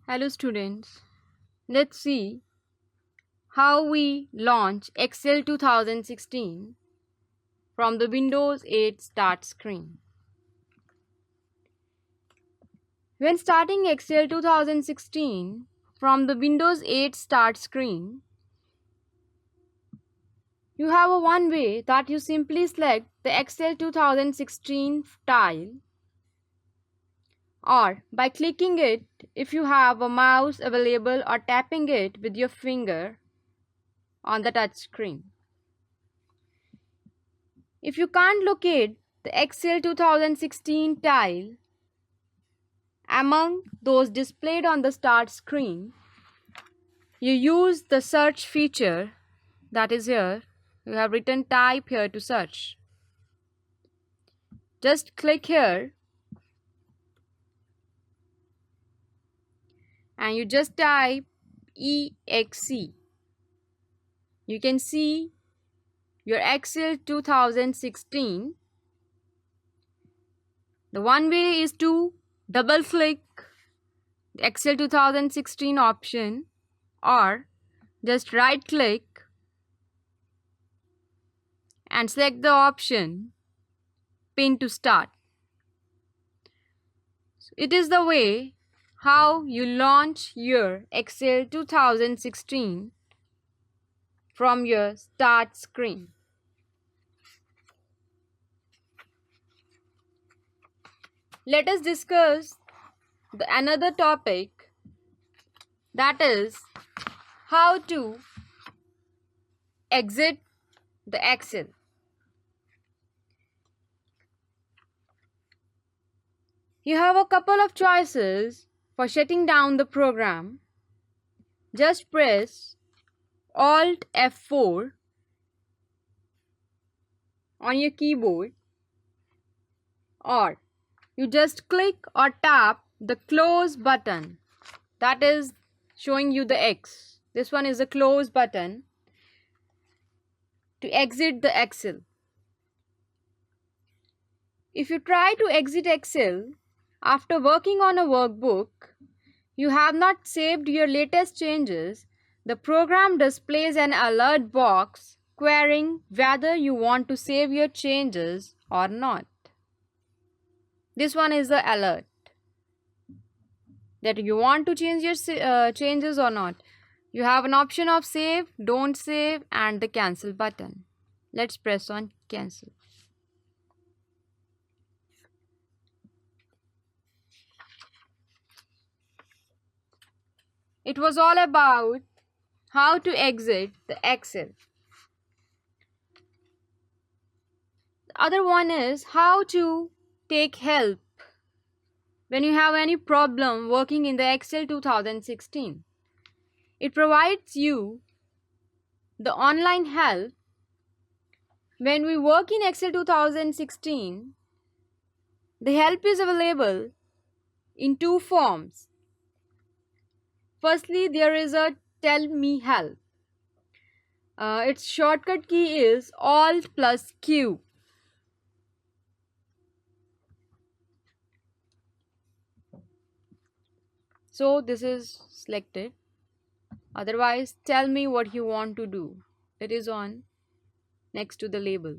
Hello students, let's see how we launch Excel 2016 from the Windows 8 start screen. When starting Excel 2016 from the Windows 8 start screen, you have one way that you simply select the Excel 2016 tile, or by clicking it if you have a mouse available, or tapping it with your finger on the touch screen. If you can't locate the Excel 2016 tile among those displayed on the start screen, you use the search feature that is here. You have written type here to search. Just click here and you just type EXE. You can see your Excel 2016. The one way is to double click the Excel 2016 option, or just right click and select the option Pin to start. So it is the way how you launch your Excel 2016 from your start screen. Let us discuss another topic, that is how to exit the Excel. You have a couple of choices for shutting down the program. Just press Alt F4 on your keyboard, or you just click or tap the close button that is showing you the X. This one is the close button to exit the Excel. If you try to exit Excel after working on a workbook, you have not saved your latest changes, the program displays an alert box querying whether you want to save your changes or not. This one is the alert that you want to change your changes or not. You have an option of save, don't save, and the cancel button. Let's press on cancel. It was all about how to exit the Excel. The other one is how to take help when you have any problem working in the Excel 2016. It provides you the online help. When we work in Excel 2016, the help is available in two forms. Firstly, there is a Tell Me Help. Its shortcut key is Alt+Q. So this is selected. Otherwise, tell me what you want to do. It is on next to the label.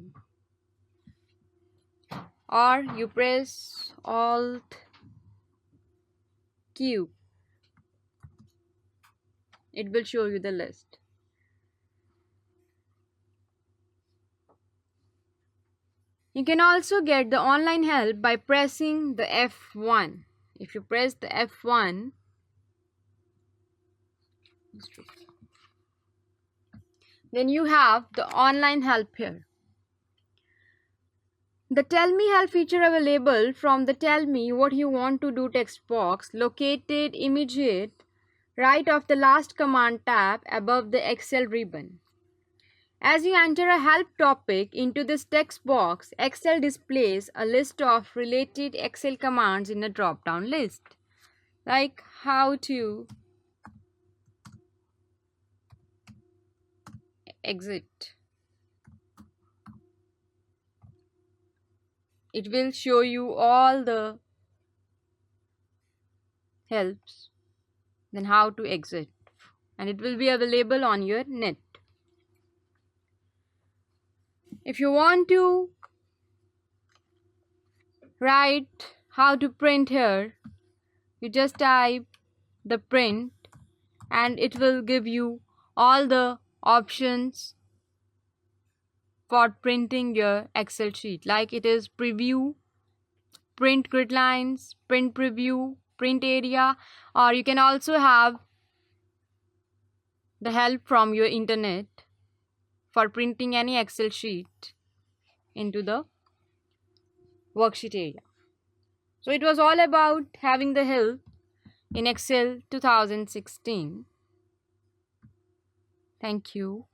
Or you press Alt+Q. It will show you the list. You can also get the online help by pressing the F1. If you press the F1, then you have the online help here. The Tell Me Help feature available from the Tell Me What You Want to Do text box, located immediate right of the last command tab above the Excel ribbon. As you enter a help topic into this text box, Excel displays a list of related Excel commands in a drop-down list, like how to exit. It will show you all the helps. then how to exit, and it will be available on your net. If you want to write how to print here, you just type the print and it will give you all the options for printing your Excel sheet, like it is preview, print grid lines, print preview, print area, or you can also have the help from your internet for printing any Excel sheet into the worksheet area. So it was all about having the help in Excel 2016. Thank you.